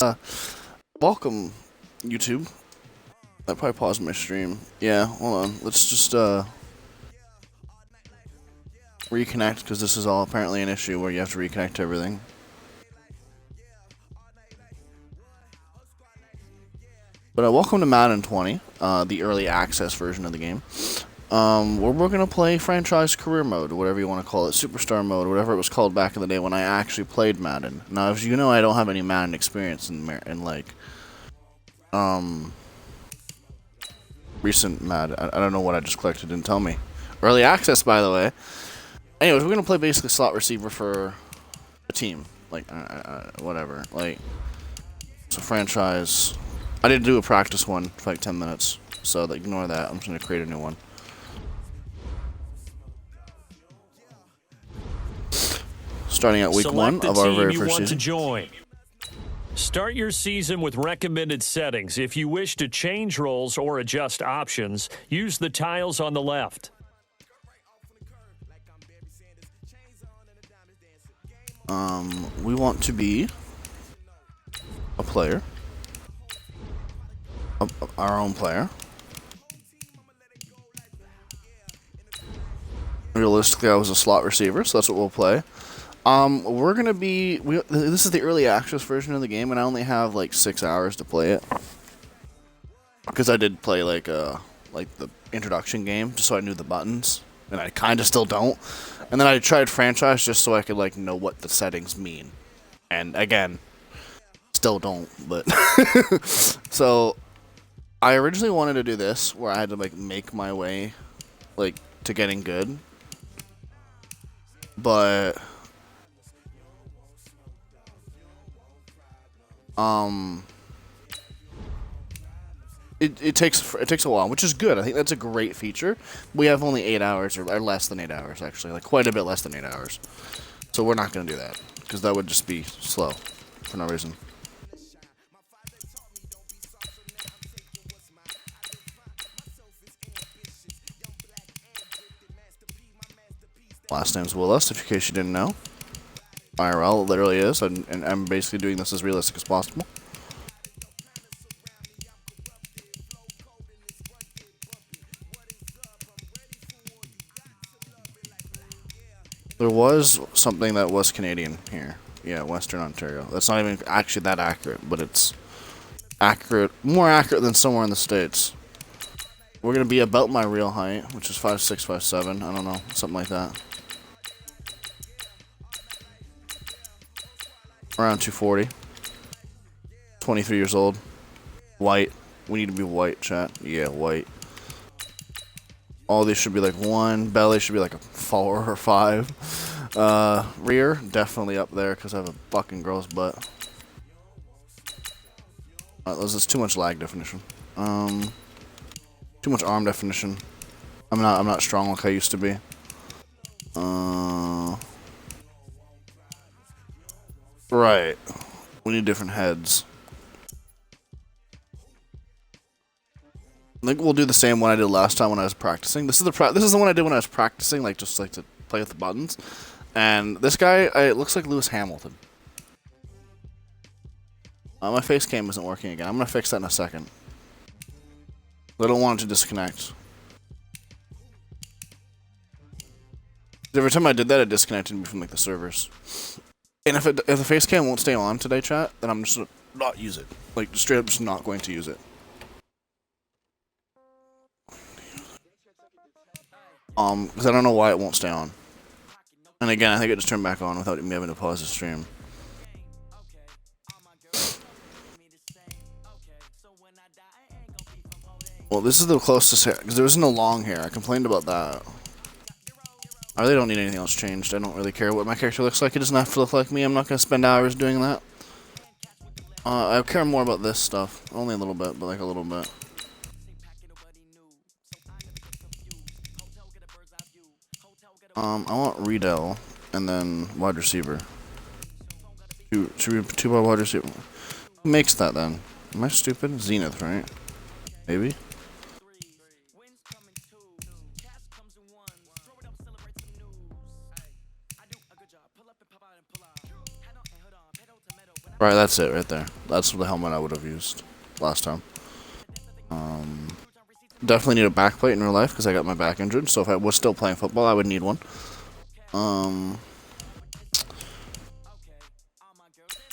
Uh, welcome, YouTube. I probably paused my stream. Yeah, hold on. Let's just reconnect because this is all apparently an issue where you have to reconnect to everything. But welcome to Madden 20, the early access version of the game. Where we're gonna play franchise career mode, whatever you want to call it, superstar mode, whatever it was called back in the day when I actually played Madden. Now, as you know, I don't have any Madden experience in like recent Madden. I don't know what I just clicked. It didn't tell me. Early access, by the way. Anyways, we're gonna play basically slot receiver for a team, like whatever. Like it's a franchise. I did do a practice one for like 10 minutes, so ignore that. I'm just gonna create a new one. Starting at week one of our very first season. Join. Start your season with recommended settings. If you wish to change roles or adjust options, use the tiles on the left. We want to be a player, our own player. Realistically, I was a slot receiver, so that's what we'll play. We're gonna be. This is the early access version of the game, and I only have like 6 hours to play it because I did play like the introduction game just so I knew the buttons, and I kind of still don't. And then I tried franchise just so I could like know what the settings mean, and again, still don't. But so I originally wanted to do this where I had to like make my way like to getting good, but it takes a while, which is good. I think that's a great feature. We have only 8 hours, or less than 8 hours, actually, like quite a bit less than 8 hours. So we're not gonna do that because that would just be slow for no reason. Last name's Willis, in case you didn't know. IRL, it literally is, and I'm basically doing this as realistic as possible. There was something that was Canadian here. Yeah, Western Ontario. That's not even actually that accurate, but it's accurate, more accurate than somewhere in the States. We're going to be about my real height, which is 5'6", 5'7", I don't know, something like that. Around 240. 23 years old. White. We need to be white, chat. Yeah, white. All these should be like 1. Belly should be like a 4 or 5. Rear, definitely up there because I have a fucking gross butt. This is too much lag definition. Too much arm definition. I'm not strong like I used to be. Right. We need different heads. I think we'll do the same one I did last time when I was practicing. This is the one I did when I was practicing, like just like to play with the buttons. And this guy, it looks like Lewis Hamilton. My face cam isn't working again. I'm gonna fix that in a second. I don't want it to disconnect. Every time I did that, it disconnected me from like the servers. And if the face cam won't stay on today, chat, then I'm just gonna not use it. Like straight up, just not going to use it. Because I don't know why it won't stay on. And again, I think it just turned back on without me having to pause the stream. Well, this is the closest hair, because there isn't no long hair. I complained about that. I really don't need anything else changed. I don't really care what my character looks like. It doesn't have to look like me. I'm not going to spend hours doing that. I care more about this stuff. Only a little bit, but like a little bit. I want Riedel and then wide receiver. Two wide receiver. Who makes that then? Am I stupid? Zenith, right? Maybe. Right, that's it right there. That's the helmet I would have used last time. Definitely need a backplate in real life because I got my back injured. So if I was still playing football, I would need one.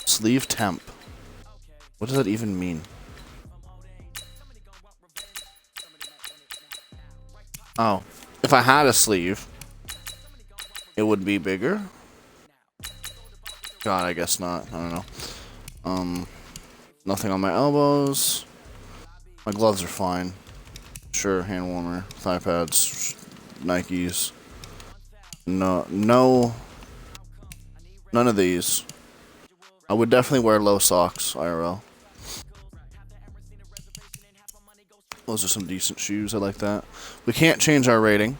Sleeve temp. What does that even mean? Oh, if I had a sleeve, it would be bigger. God, I guess not. I don't know. Nothing on my elbows. My gloves are fine. Sure, hand warmer, thigh pads, Nikes. No, none of these. I would definitely wear low socks, IRL. Those are some decent shoes, I like that. We can't change our rating.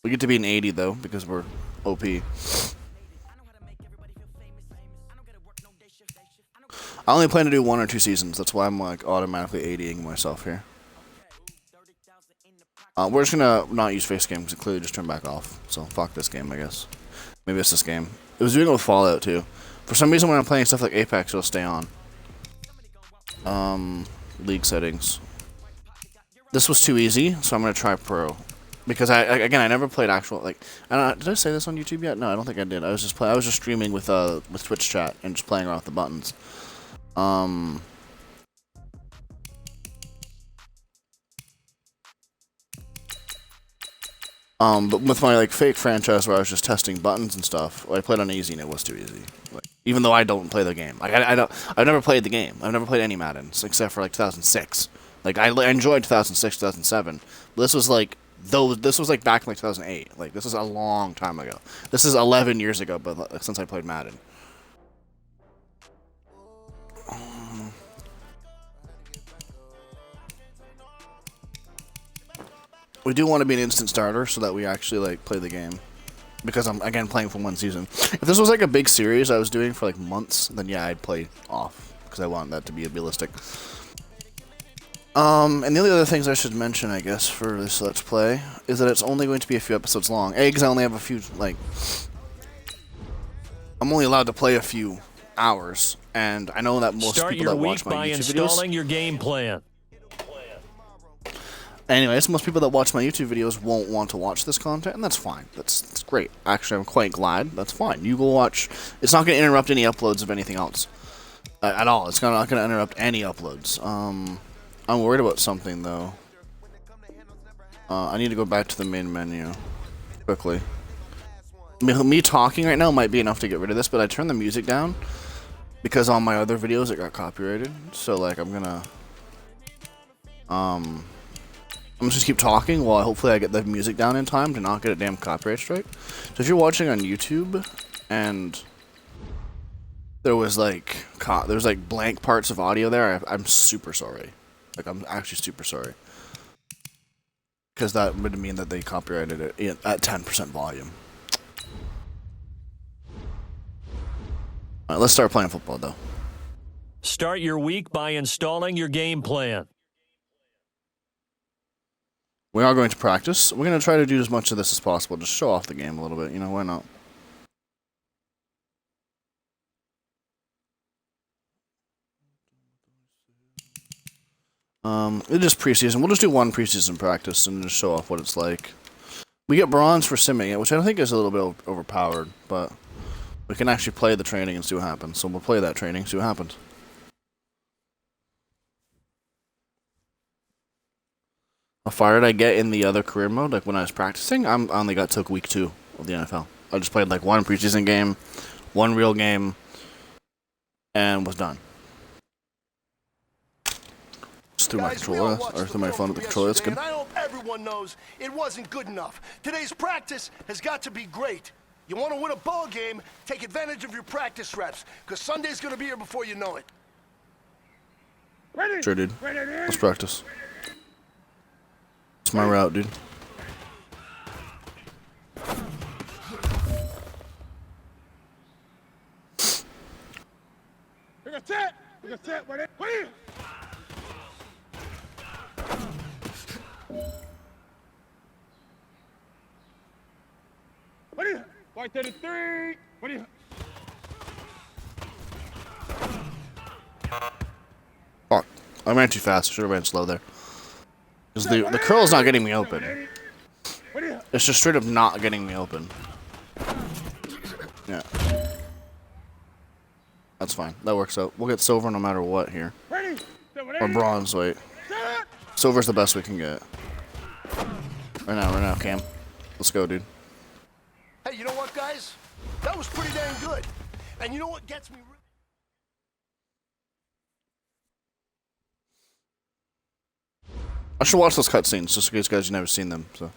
We get to be an 80 though, because we're OP. I only plan to do 1 or 2 seasons, that's why I'm like automatically 80ing myself here. We're just gonna not use face cam because it clearly just turned back off. So fuck this game, I guess. Maybe it's this game. It was doing it with Fallout too. For some reason when I'm playing stuff like Apex, it'll stay on. League settings. This was too easy, so I'm gonna try pro. Because I never played actual like I don't know, did I say this on YouTube yet? No, I don't think I did. I was just streaming with Twitch chat and just playing around with the buttons. But with my like fake franchise where I was just testing buttons and stuff, I played on easy and it was too easy. Like, even though I don't play the game, like I've never played the game. I've never played any Maddens except for like 2006. Like I enjoyed 2006, 2007. But this was like this was like back in like 2008. Like this is a long time ago. This is 11 years ago, but like, since I played Madden. We do want to be an instant starter so that we actually like play the game. Because I'm again playing for 1 season. If this was like a big series I was doing for like months, then yeah, I'd play off because I want that to be realistic. And the only other things I should mention, I guess, for this Let's Play is that it's only going to be a few episodes long. Because I only have a few like I'm only allowed to play a few hours, and I know that most people that watch my YouTube videos. Start your week by installing your game plan. Anyways, most people that watch my YouTube videos won't want to watch this content, and that's fine. That's great. Actually, I'm quite glad. That's fine. You go watch. It's not going to interrupt any uploads of anything else at all. It's not going to interrupt any uploads. I'm worried about something though. I need to go back to the main menu quickly. Me talking right now might be enough to get rid of this, but I turned the music down because on my other videos it got copyrighted. So like I'm gonna just keep talking while hopefully I get the music down in time to not get a damn copyright strike. So if you're watching on YouTube and there was like blank parts of audio there, I'm super sorry. Like I'm actually super sorry. Because that would mean that they copyrighted it at 10% volume. Alright, let's start playing football though. Start your week by installing your game plan. We are going to practice. We're going to try to do as much of this as possible. Just show off the game a little bit. You know, why not? It's just preseason. We'll just do 1 preseason practice and just show off what it's like. We get bronze for simming it, which I think is a little bit overpowered, but we can actually play the training and see what happens. So we'll play that training, see what happens. How far did I get in the other career mode? Like when I was practicing, I only got to week 2 of the NFL. I just played like 1 preseason game, 1 real game, and was done. Just threw my controller, or threw my phone with the controller. That's good. I hope everyone knows it wasn't good enough. Today's practice has got to be great. You want to win a ball game, take advantage of your practice reps, because Sunday's going to be here before you know it. Sure, dude. Let's practice. It's my route, dude. White 33. What do you? I ran too fast. I should have ran slow there. Because the curl is not getting me open. It's just straight up not getting me open. Yeah. That's fine. That works out. We'll get silver no matter what here. Or bronze, wait. Silver's the best we can get. Right now, Cam. Let's go, dude. Hey, you know what, guys? That was pretty dang good. And you know what gets me... I should watch those cutscenes, just in case guys you've never seen them, so.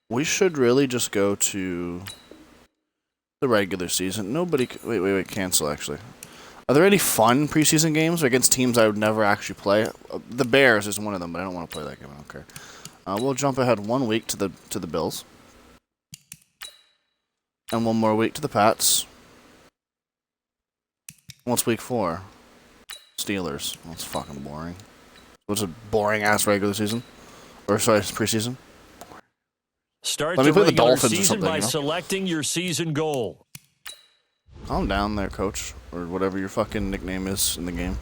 We should really just go to the regular season. Nobody... Wait, cancel, actually. Are there any fun preseason games against teams I would never actually play? The Bears is one of them, but I don't want to play that game. I don't care. We'll jump ahead 1 week to the Bills. And 1 more week to the Pats. What's week 4? Steelers. That's fucking boring. What's a boring-ass regular season? Or, sorry, preseason? Start Let me the play the regular Dolphins or season something, by you know? selecting your season goal. Calm down there, coach. Or whatever your fucking nickname is in the game.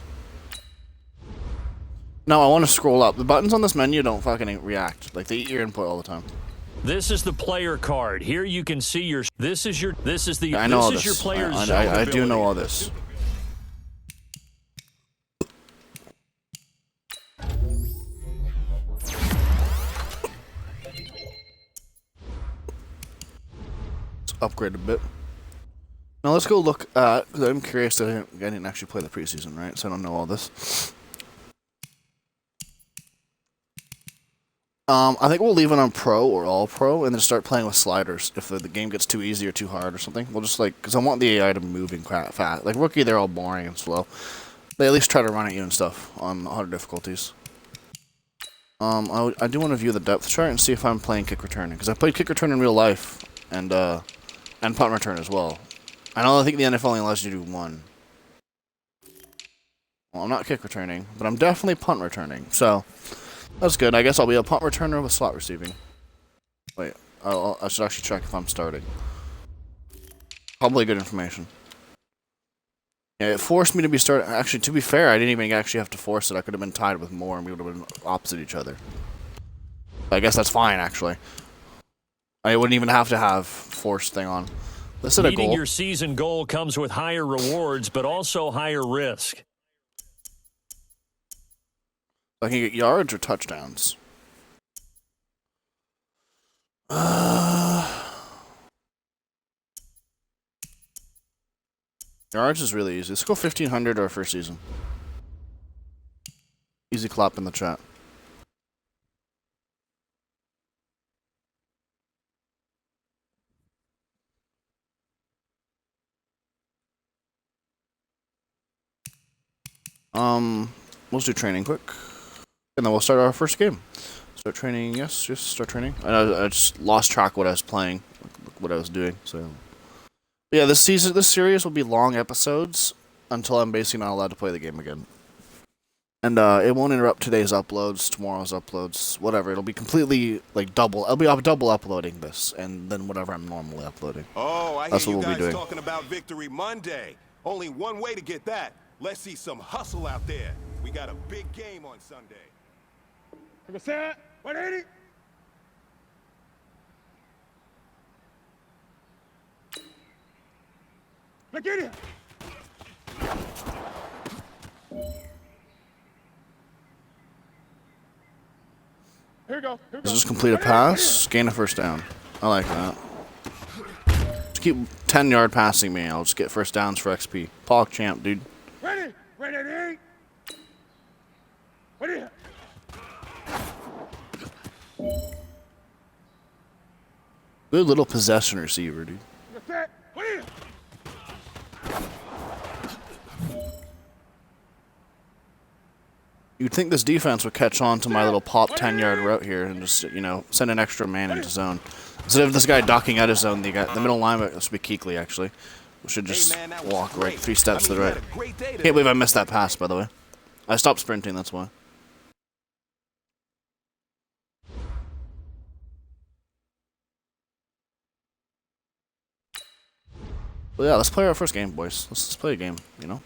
No, I want to scroll up. The buttons on this menu don't fucking react. Like, they eat your input all the time. This is the player card. Here you can see your... This is your player's I do know all this. Let's upgrade a bit. Now let's go look at... Because I'm curious. I didn't actually play the preseason, right? So I don't know all this. I think we'll leave it on Pro or All Pro and then start playing with sliders. If the game gets too easy or too hard or something, we'll just because I want the AI to move and fast. Like Rookie, they're all boring and slow. They at least try to run at you and stuff on harder difficulties. I do want to view the depth chart and see if I'm playing kick returning because I played kick return in real life and punt return as well. I think the NFL only allows you to do one. Well, I'm not kick returning, but I'm definitely punt returning. So. That's good. I guess I'll be a punt returner with slot receiving. Wait, I should actually check if I'm starting. Probably good information. Yeah, it forced me to be starting. Actually, to be fair, I didn't even actually have to force it. I could have been tied with more and we would have been opposite each other. I guess that's fine, actually. I wouldn't even have to have force thing on. Let's set a goal. Meeting your season goal comes with higher rewards, but also higher risk. I can get yards or touchdowns. Yards is really easy. Let's go 1,500 our first season. Easy clap in the chat. Let's do training quick. And then we'll start our first game. Start training, yes, start training. I just lost track of what I was playing, what I was doing. So, yeah, this series will be long episodes until I'm basically not allowed to play the game again. And it won't interrupt today's uploads, tomorrow's uploads, whatever. It'll be completely like double. I'll be double uploading this, and then whatever I'm normally uploading. Oh, I That's hear what you we'll be guys doing. talking about Victory Monday. Only one way to get that. Let's see some hustle out there. We got a big game on Sunday. Like I said, 180. Look at it. Here we go. Here we go. Just complete a pass, gain a first down. I like that. Just keep 10-yard passing me. I'll just get first downs for XP. Pog champ, dude. Ready. Ready. Ready. Good little possession receiver, dude. You'd think this defense would catch on to my little pop 10-yard route here and just, send an extra man into zone. Instead of this guy ducking out of zone, the middle linebacker, this would be Kuechly, actually. We should just walk right 3 steps to the right. Can't believe I missed that pass, by the way. I stopped sprinting, that's why. Well, yeah, let's play our first game, boys. Let's play a game, you know?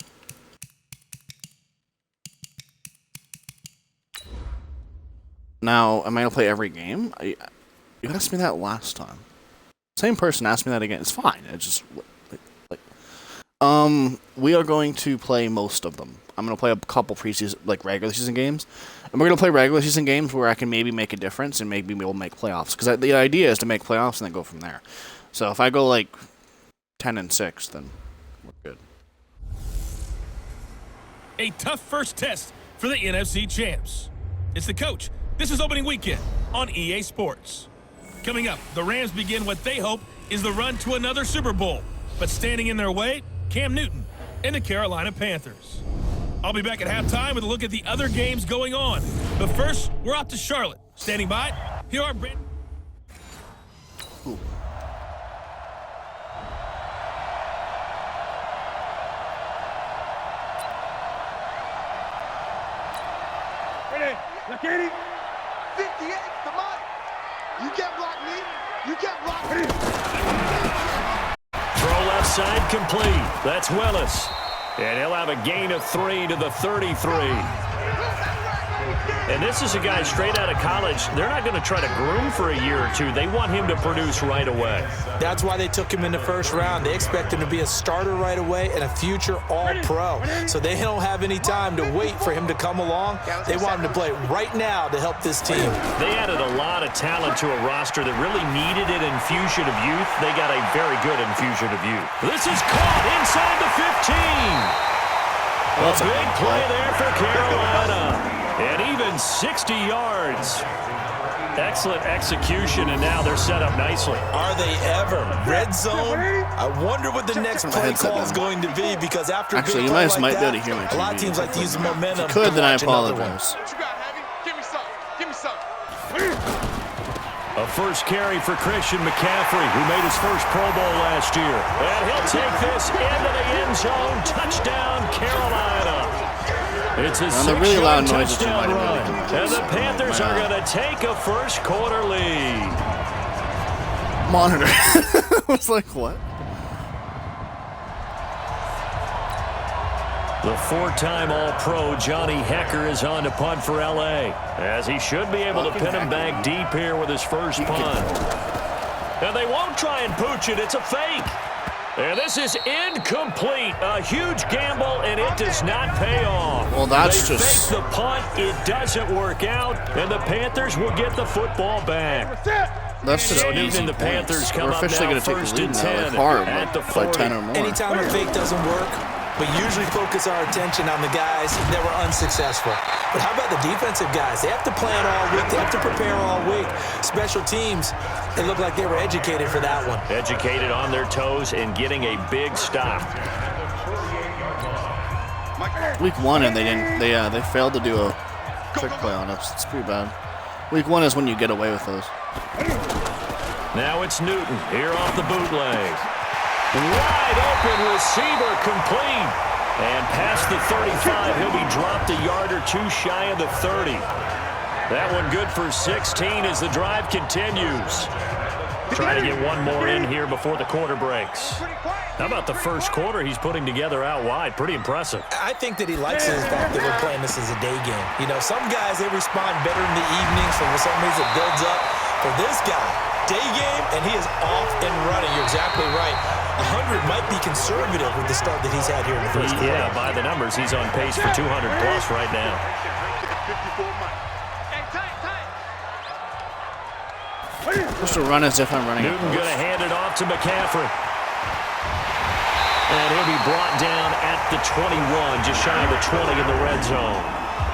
Now, am I going to play every game? You asked me that last time. Same person asked me that again. It's fine. It's just... we are going to play most of them. I'm going to play a couple preseason, like regular season games. And we're going to play regular season games where I can maybe make a difference and maybe we'll make playoffs. Because the idea is to make playoffs and then go from there. So if I go like 10-6, then we're good. A tough first test for the NFC champs. It's the coach. This is opening weekend on EA Sports. Coming up, the Rams begin what they hope is the run to another Super Bowl. But standing in their way, Cam Newton and the Carolina Panthers. I'll be back at halftime with a look at the other games going on. But first, we're off to Charlotte. Standing by, here are Brandon. Ready? Look at it. 58, come on. You can't block me. You can't block me. Throw left side complete. That's Willis. And he'll have a gain of 3 to the 33. And this is a guy straight out of college. They're not going to try to groom for a year or two. They want him to produce right away. That's why they took him in the first round. They expect him to be a starter right away and a future all-pro. So they don't have any time to wait for him to come along. They want him to play right now to help this team. They added a lot of talent to a roster that really needed an infusion of youth. They got a very good infusion of youth. This is caught inside the 15. Well, a big play there for Carolina. And even 60 yards. Excellent execution, and now they're set up nicely. Are they ever? Red zone? I wonder what the next play call is going to be, because after a big play like that, a lot of teams like to use the momentum. If you could, then I watch another one. apologize. What you got, Heavy? Give me some. Give me some. A first carry for Christian McCaffrey, who made his first Pro Bowl last year. And he'll take this into the end zone. Touchdown, Carolina. It's a really loud six-yard noises touchdown you might run. have really And the Panthers are going to take a first quarter lead. Monitor. I was like, what? The four-time All-Pro Johnny Hecker is on to punt for L.A., as he should be able to pin him back deep here with his first punt. And they won't try and pooch it. It's a fake. And this is incomplete. A huge gamble, and it does not pay off. Well, that's they just... fake the punt. It doesn't work out, and the Panthers will get the football back. That's just So easy even the points. Panthers come We're up officially now going to take first the lead and now, 10 like hard, at the by 40. 10 or more. Anytime a fake doesn't work, we usually focus our attention on the guys that were unsuccessful. But how about the defensive guys? They have to plan all week. They have to prepare all week. Special teams, they look like they were educated for that one. Educated on their toes and getting a big stop. Week 1 and they failed to do a trick play on us. It's pretty bad. Week 1 is when you get away with those. Now it's Newton here off the bootleg. Wide open receiver complete. And past the 35, he'll be dropped a yard or two shy of the 30. That one good for 16 as the drive continues. Trying to get one more in here before the quarter breaks. How about the first quarter he's putting together out wide? Pretty impressive. I think that he likes the fact that we're playing this as a day game. You know, some guys, they respond better in the evenings, so for some reason it builds up. For this guy, day game, and he is off and running. You're exactly right. 100 might be conservative with the start that he's had here in the first quarter. Yeah, by the numbers, he's on pace for 200 plus right now. Just to run as if I'm running. Newton going to hand it off to McCaffrey. And he'll be brought down at the 21, just shy of the 20 in the red zone.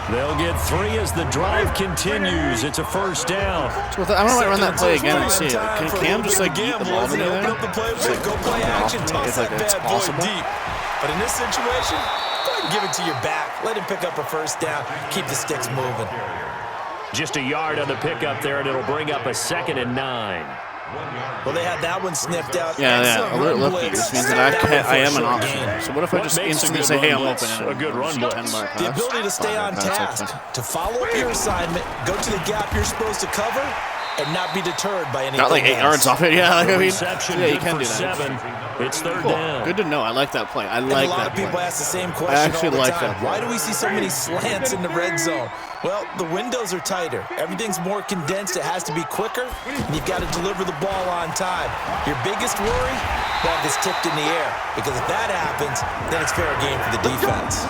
They'll get 3 as the drive continues. It's a first down. So I don't know run that play again and see it. Can Cam just like eat the ball to me there? Go play action, toss that bad boy deep. But in this situation, go ahead and give it to your back. Let him pick up a first down. Keep the sticks moving. Just a yard on the pickup there, and it'll bring up a 2nd and 9. Well, they had that one sniffed out. Yeah. Alert looky. This means that I am an option. So what if I just instantly say, hey, I'm open? A good run blitz. The ability to stay on task, to follow up your assignment, go to the gap you're supposed to cover, and not be deterred by anything Got like 8 yards off it. Yeah, like, I mean, Reception yeah, you good can for do that. 7. It's third Cool. down. Good to know. I like that play. I And like a lot that of people play. ask the same question actually all the like time. that play. Why do we see so many slants in the red zone? Well, the windows are tighter. Everything's more condensed. It has to be quicker, and you've got to deliver the ball on time. Your biggest worry? Ball gets tipped in the air, because if that happens, then it's fair game for the defense.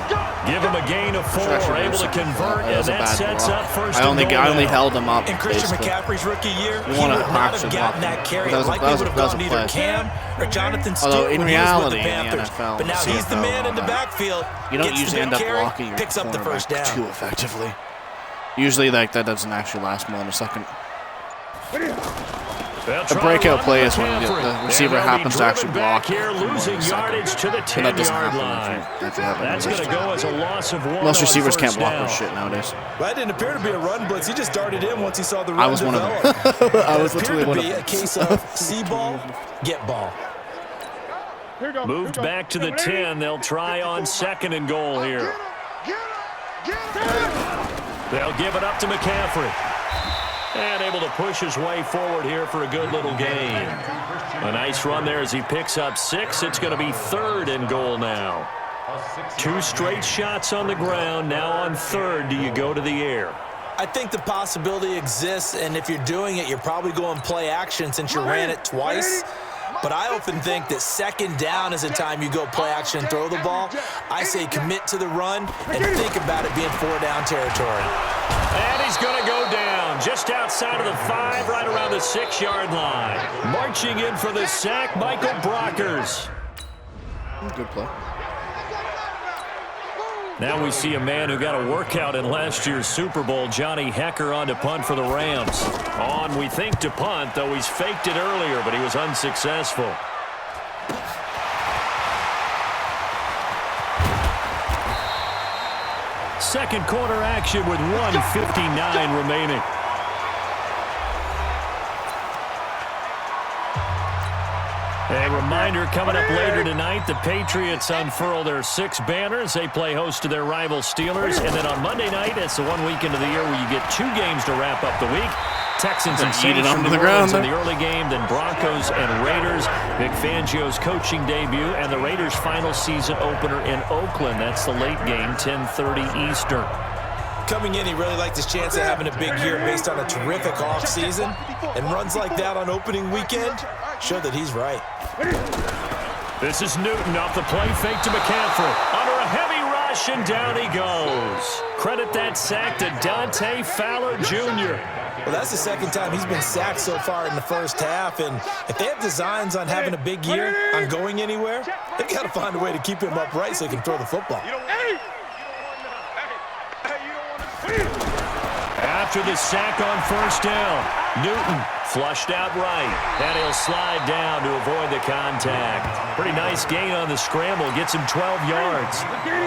Give him a gain of 4, able to convert, and that sets up first I only and goal. held him up. In Christian basically. McCaffrey's rookie year, You he wanna would not have actually gotten block him. that carry. That was a- Likely that was a- would have that was gone a to either play. Cam or Jonathan Although Stewart in when he was with reality, the in the Panthers. NFL, But now he's the CFL, man in the all that, backfield. You don't gets the usually big end up carry, blocking your picks up the first cornerback down. too effectively. Usually, like that doesn't actually last more than a second. The breakout play is when the receiver happens to actually block here, losing yardage to the And that doesn't 10-yard happen line. if you have That's going to go as a loss of 1. Most receivers on can't first block down. this shit nowadays. That didn't appear to be a run blitz. He just darted in once he saw the run I was one of develop. them. I was It literally appeared one to of be them. a case of see ball, get ball. Moved back to the 10. They'll try on 2nd and goal here. They'll give it up to McCaffrey. And able to push his way forward here for a good little gain. A nice run there as he picks up 6. It's going to be 3rd and goal now. 2 straight shots on the ground. Now on 3rd, do you go to the air? I think the possibility exists, and if you're doing it, you're probably going play action since you ran it twice. But I often think that 2nd down is a time you go play action and throw the ball. I say commit to the run and think about it being 4-down territory. And he's going to go down just outside of the 5, right around the 6-yard line. Marching in for the sack, Michael Brockers. Good play. Now we see a man who got a workout in last year's Super Bowl, Johnny Hecker, on to punt for the Rams. On, we think, to punt, though he's faked it earlier, but he was unsuccessful. Second quarter action with 1:59 remaining. A reminder coming up later tonight, the Patriots unfurl their 6 banners. They play host to their rival Steelers. And then on Monday night, it's the one weekend of the year where you get 2 games to wrap up the week. Texans and Saints from New Orleans in the early game, then Broncos and Raiders. Vic Fangio's coaching debut and the Raiders' final season opener in Oakland. That's the late game, 10:30 Eastern. Coming in, he really liked his chance of having a big year based on a terrific offseason. And runs like that on opening weekend show that he's right. This is Newton off the play fake to McCaffrey. Under a heavy rush, and down he goes. Credit that sack to Dante Fowler Jr. Well, that's the 2nd time he's been sacked so far in the first half. And if they have designs on having a big year, on going anywhere, they've got to find a way to keep him upright so he can throw the football. After the sack on first down, Newton flushed out right, and he'll slide down to avoid the contact. Pretty nice gain on the scramble, gets him 12 yards.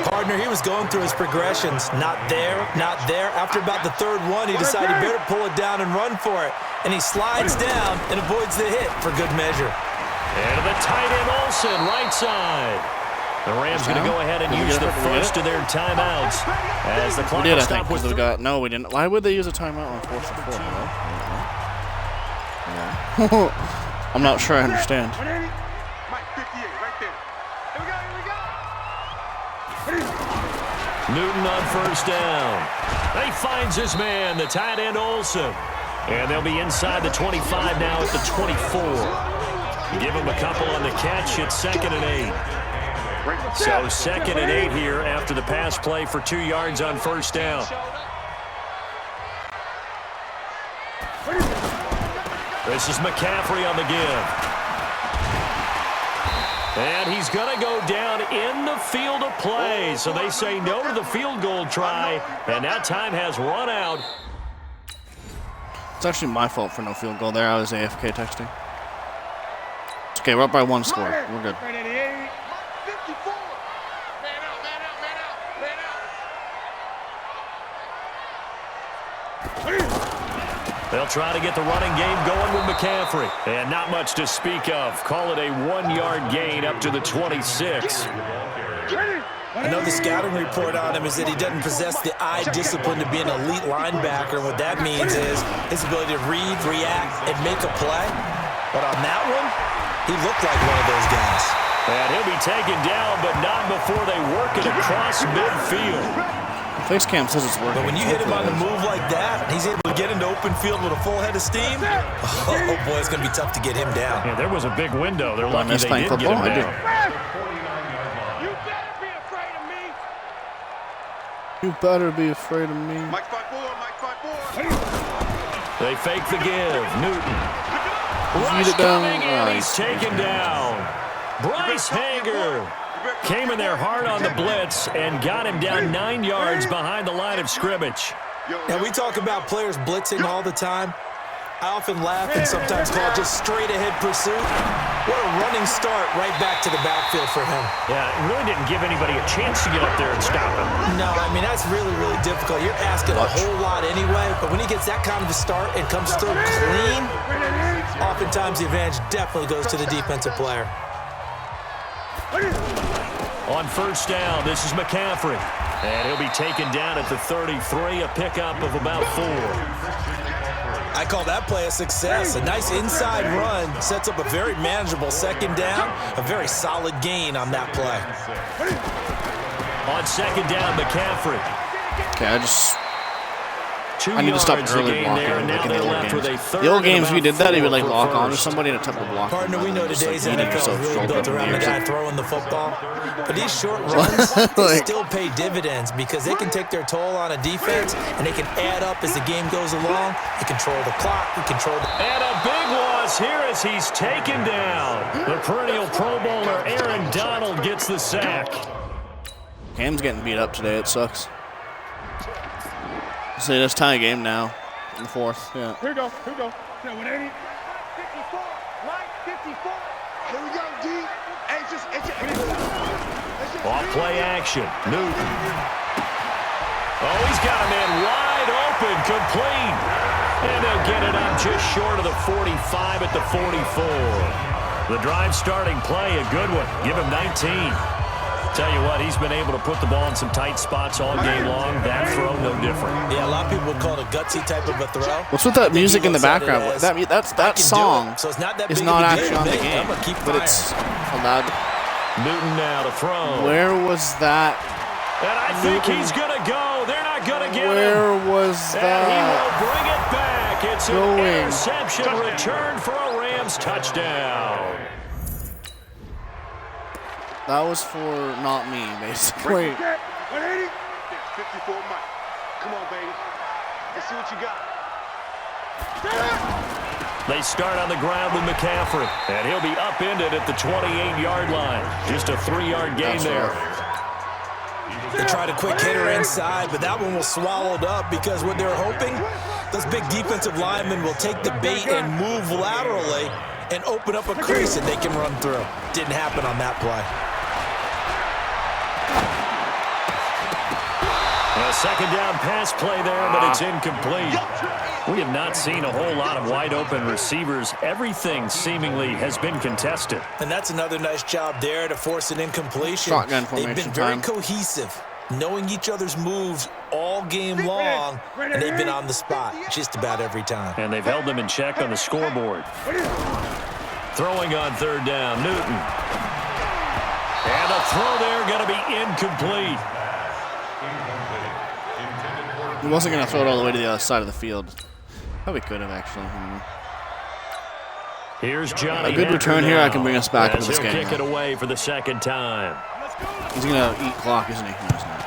Partner, he was going through his progressions. Not there, not there. After about the 3rd one, he decided he better pull it down and run for it. And he slides down and avoids the hit for good measure. And to the tight end, Olsen, right side. The Rams going to go ahead and use the first of their timeouts as the clock We did, will I think, stop with because we got... No, we didn't. Why would they use a timeout on 4th and 4? Yeah. I'm not sure I understand. Mike, 58, right there. Here we go. Newton on first down. He finds his man, the tight end Olsen. And they'll be inside the 25 now at the 24. Give him a couple on the catch. It's 2nd and 8. So 2nd and 8 here after the pass play for 2 yards on first down. This is McCaffrey on the give. And he's going to go down in the field of play. So they say no to the field goal try. And that time has run out. It's actually my fault for no field goal there. I was AFK texting. It's okay, we're up by 1 score. We're good. 54. Man out, man out, man out, man out. They'll try to get the running game going with McCaffrey. And not much to speak of. Call it a 1-yard gain up to the 26. I know the scouting report on him is that he doesn't possess the eye discipline to be an elite linebacker. What that means is his ability to read, react, and make a play. But on that one, he looked like one of those guys. And he'll be taken down, but not before they work it across midfield. Face cam says it's working. But when you hit him on the move like that, he's able to get into open field with a full head of steam. Oh, boy, it's going to be tough to get him down. Yeah, there was a big window. They're lucky they playing didn't get football. him down. You better be afraid of me. You better be afraid of me. Mike 5-4. They fake the give. Newton. Beat Rush it down. coming, and he's taken down. Bryce Hager came in there hard on the blitz and got him down 9 yards behind the line of scrimmage. And we talk about players blitzing all the time. I often laugh and sometimes call it just straight-ahead pursuit. What a running start right back to the backfield for him. Yeah, it really didn't give anybody a chance to get up there and stop him. No, I mean, that's really, really difficult. You're asking a whole lot anyway, but when he gets that kind of a start and comes through clean, oftentimes the advantage definitely goes to the defensive player. On first down, this is McCaffrey. And he'll be taken down at the 33, a pickup of about 4. I call that play a success. A nice inside run sets up a very manageable second down, a very solid gain on that play. On second down, McCaffrey. Okay, I need to stop early blocking there, and now like in they're the old left games. with a third The old games and we did that, he would like about lock 4 on to first. somebody and attempt to block. Partner, we know today's like NFL is really shoulder built around the years. guy throwing the football. But these short runs, they still pay dividends because they can take their toll on a defense and they can add up as the game goes along. They control the clock, they control the... And a big loss here as he's taken down. The perennial Pro Bowler Aaron Donald gets the sack. Cam's getting beat up today. It sucks. See, let's tie a game now. In the fourth, yeah. Here we go. Now, 180. 54. Mike 54. Here we go, D. Anxious. Off play action. Newton. Oh, he's got a man wide open, complete. And they'll get it up just short of the 45 at the 44. The drive starting play, a good one. Give him 19. Tell you what, he's been able to put the ball in some tight spots all game long. That throw, no different. Yeah, a lot of people would call it a gutsy type of a throw. What's with that music in the background? That song so it's not that is big not of a actually on the game, I'm gonna keep but firing. it's allowed. Newton now to throw. Where was that? And I think he's going to go. They're not going to get him. Where was And he will that? bring it back. It's an Going. interception return for a Rams touchdown. That was for not me, basically. 180. 54, Mike. Come on, baby. Let's see what you got. They start on the ground with McCaffrey, and he'll be upended at the 28-yard line. Just a 3-yard gain there. They tried a quick hitter inside, but that one was swallowed up because what they're hoping, those big defensive linemen will take the bait and move laterally and open up a crease that they can run through. Didn't happen on that play. A second down pass play there, but it's incomplete. We have not seen a whole lot of wide-open receivers. Everything seemingly has been contested. And that's another nice job there to force an incompletion. Shotgun They've been formation very time. cohesive, knowing each other's moves all game long, and they've been on the spot just about every time. And they've held them in check on the scoreboard. Throwing on third down, Newton. And a throw there going to be incomplete. He wasn't going to throw it all the way to the other side of the field. Probably could have, actually. I don't know. Here's Johnny. A good Hacker return here, now, I can bring us back as into this he'll game kick it away for the second time. He's going to eat clock, isn't he? No, he's not.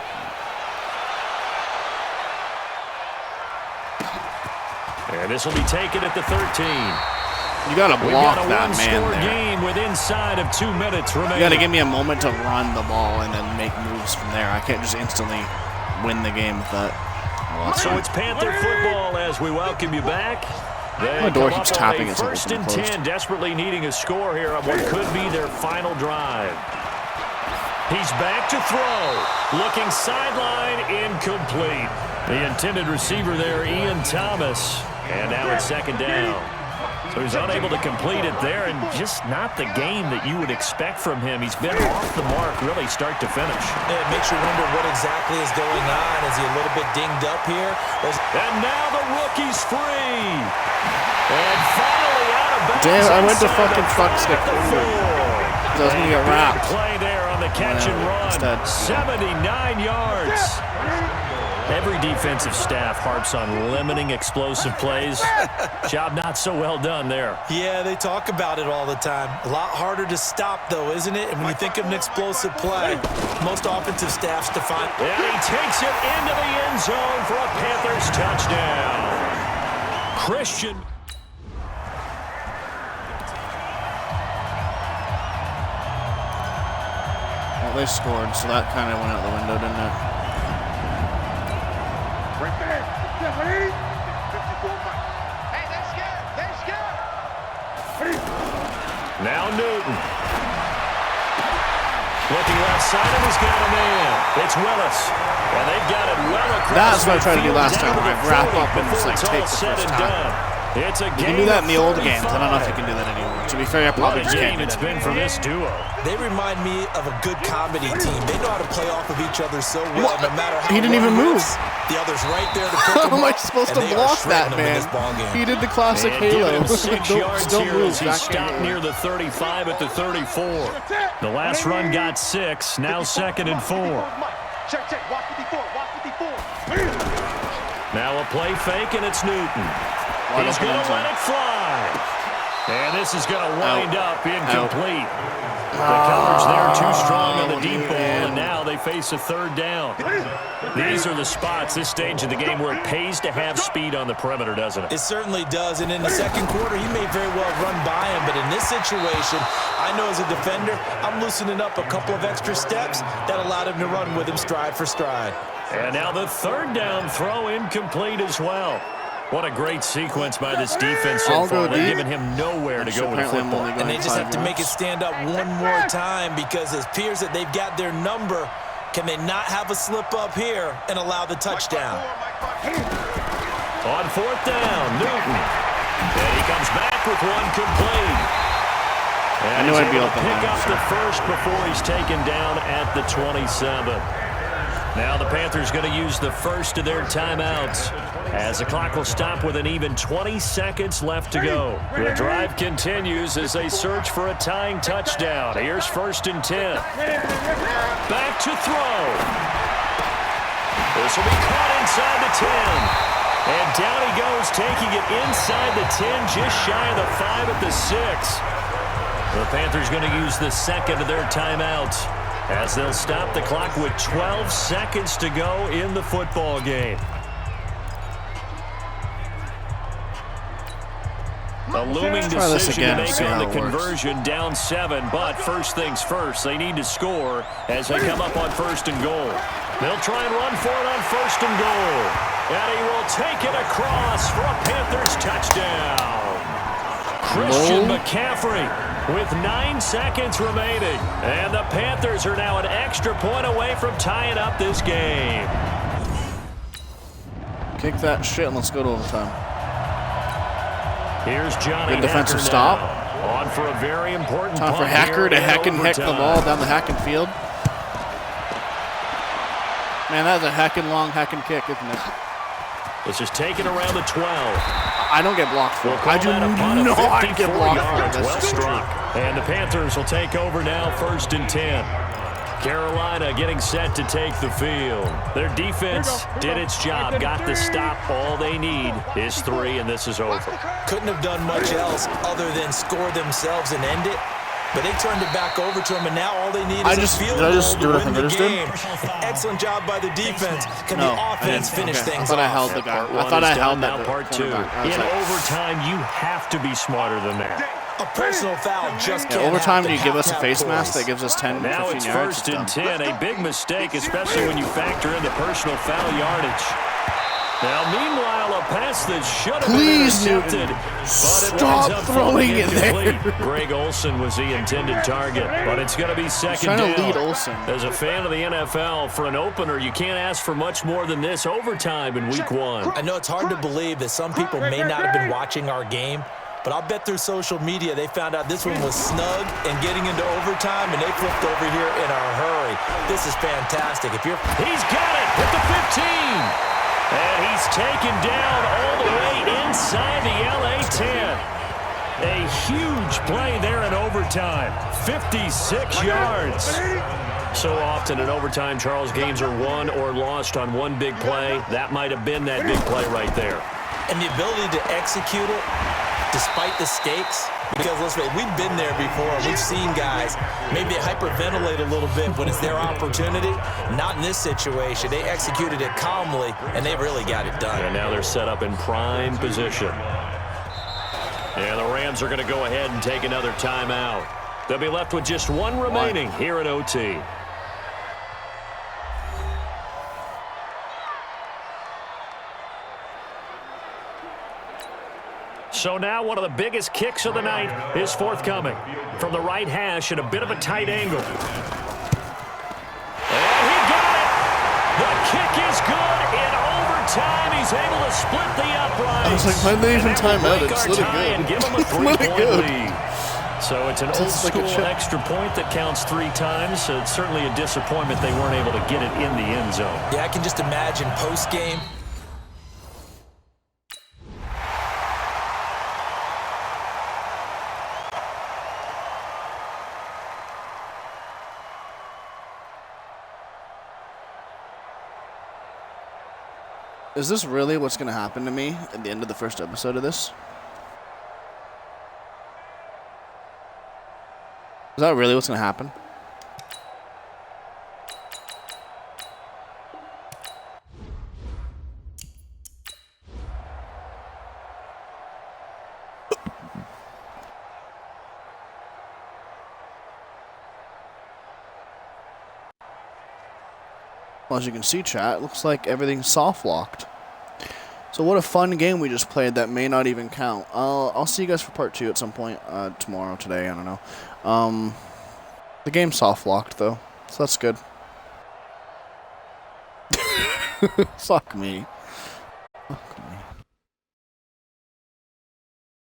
And this will be taken at the 13. You got to We've block got a that man one-score there. game with inside of 2 minutes remaining. You got to give me a moment to run the ball and then make moves from there. I can't just instantly win the game with that. Well, that's So fine. it's Panther football as we welcome you back. They My door come keeps up on tapping a as it first opens and and 10, closed. desperately needing a score here on what could be their final drive. He's back to throw. Looking sideline, incomplete. The intended receiver there, Ian Thomas. And now it's second down. So he's unable to complete it there, and just not the game that you would expect from him. He's been off the mark really start to finish. It makes you wonder what exactly is going on. Is he a little bit dinged up here? And now the rookie's free. And finally out of bounds. Damn, I went to fucking fuck stick. I was going to get wrapped. Play there on the catch and run. 79 yards. Every defensive staff harps on limiting explosive plays. Job not so well done there. Yeah, they talk about it all the time. A lot harder to stop, though, isn't it? And when you think of an explosive play, most offensive staffs define. And he takes it into the end zone for a Panthers touchdown. Christian. Well, they scored, so that kind of went out the window, didn't it? Right there. Yeah, ready? 54 Mike. Hey, they're scared. Now Newton. Looking left side, and he's got a man. It's Willis. And they've got it well across. That's what I tried to do last time, when I wrap up and just like take the first time. It's a You game can do that in the old of games. I don't know if you can do that anymore. To be fair, I probably What a just can't game do it's that been for this duo. They remind me of a good comedy team. They know how to play off of each other so well, no matter how He didn't even one move. moves, the other's right there to pick How him am I up, supposed and to they are block that, shredding him in man? this ballgame. He did the classic And give Halo. him 6 yards Don't here move. as he Back stopped in. near the 35 at the 34. The last run got 6. Now 2nd and 4. Check. Watch 54. Now a play fake, and it's Newton. He's going to let it fly. And this is going to wind up incomplete. The coverage there too strong on the deep ball, and now they face a 3rd down. These are the spots, this stage of the game, where it pays to have speed on the perimeter, doesn't it? It certainly does, and in the second quarter, he may very well run by him, but in this situation, I know as a defender, I'm loosening up a couple of extra steps that allowed him to run with him stride for stride. And now the 3rd down throw incomplete as well. What a great sequence by this defense so far. They're giving him nowhere to go with the football. And they just have to make it stand up one more time because it appears that they've got their number. Can they not have a slip up here and allow the touchdown? On 4th down, Newton. And he comes back with one complete. And I knew I'd be able open to pick there, up the first before he's taken down at the 27. Now the Panthers going to use the first of their timeouts as the clock will stop with an even 20 seconds left to go. The drive continues as they search for a tying touchdown. Here's 1st and 10. Back to throw. This will be caught inside the 10. And down he goes, taking it inside the 10, just shy of the 5 at the 6. The Panthers going to use the second of their timeouts as they'll stop the clock with 12 seconds to go in the football game. A looming decision to make on the conversion, down 7, but first things first, they need to score as they come up on 1st and goal. They'll try and run for it on 1st and goal. And he will take it across for a Panthers touchdown. Christian McCaffrey with 9 seconds remaining. And the Panthers are now an extra point away from tying up this game. Kick that shit and let's go to overtime. Here's Johnny Good defensive Hacker stop. now, on for a very important Time for punt Hacker to here in heck and heck the overtime. ball down the hacking field. Man, that's a heckin' long heckin' kick, isn't it? It's just taken around the 12. I don't get blocked for We'll it. I do call that a punt of not 54 get blocked for yards. it. Well That's struck. And the Panthers will take over now, 1st and 10. Carolina getting set to take the field. Their defense did its job, got the stop. All they need is 3, and this is over. Couldn't have done much else other than score themselves and end it. But they turned it back over to them, and now all they need is a field goal to win the game. Excellent job by the defense. Can the offense finish things off? I held the guy. I thought I held that. Now part 2. In overtime, you have to be smarter than that. A personal foul just can't overtime, happen. do you give us a Half face points. mask that gives us 10, Now 15 it's yards? 1st and 10. A big mistake, especially when you factor in the personal foul yardage. Now, meanwhile, a pass that should have been intercepted. Stop throwing it there. Greg Olsen was the intended target, but it's going to be 2nd down. Trying to lead Olsen. As a fan of the NFL, for an opener, you can't ask for much more than this overtime in Week 1. I know it's hard to believe that some people may not have been watching our game, But I'll bet through social media they found out this one was snug and getting into overtime, and they flipped over here in a hurry. This is fantastic. He's got it at the 15. And he's taken down all the way inside the LA 10. A huge play there in overtime. 56 yards. So often in overtime, Charles, games are won or lost on one big play. That might have been that big play right there. And the ability to execute it despite the stakes, because let's face it, we've been there before. We've seen guys maybe hyperventilate a little bit when it's their opportunity. Not in this situation. They executed it calmly, and they really got it done. And now they're set up in prime position. And the Rams are going to go ahead and take another timeout. They'll be left with just one remaining here at OT. So now one of the biggest kicks of the night is forthcoming. From the right hash at a bit of a tight angle. And he got it! The kick is good in overtime. He's able to split the uprights. I was like, why did they even time out? It's literally good. And give him a three-point lead. So it's an old-school extra point that counts 3 times. So it's certainly a disappointment they weren't able to get it in the end zone. Yeah, I can just imagine post-game. Is this really what's going to happen to me at the end of the first episode of this? Is that really what's going to happen? Well, as you can see, chat, it looks like everything's soft-locked. So what a fun game we just played that may not even count. I'll see you guys for part 2 at some point tomorrow, today, I don't know. The game's soft-locked, though, so that's good. Fuck me.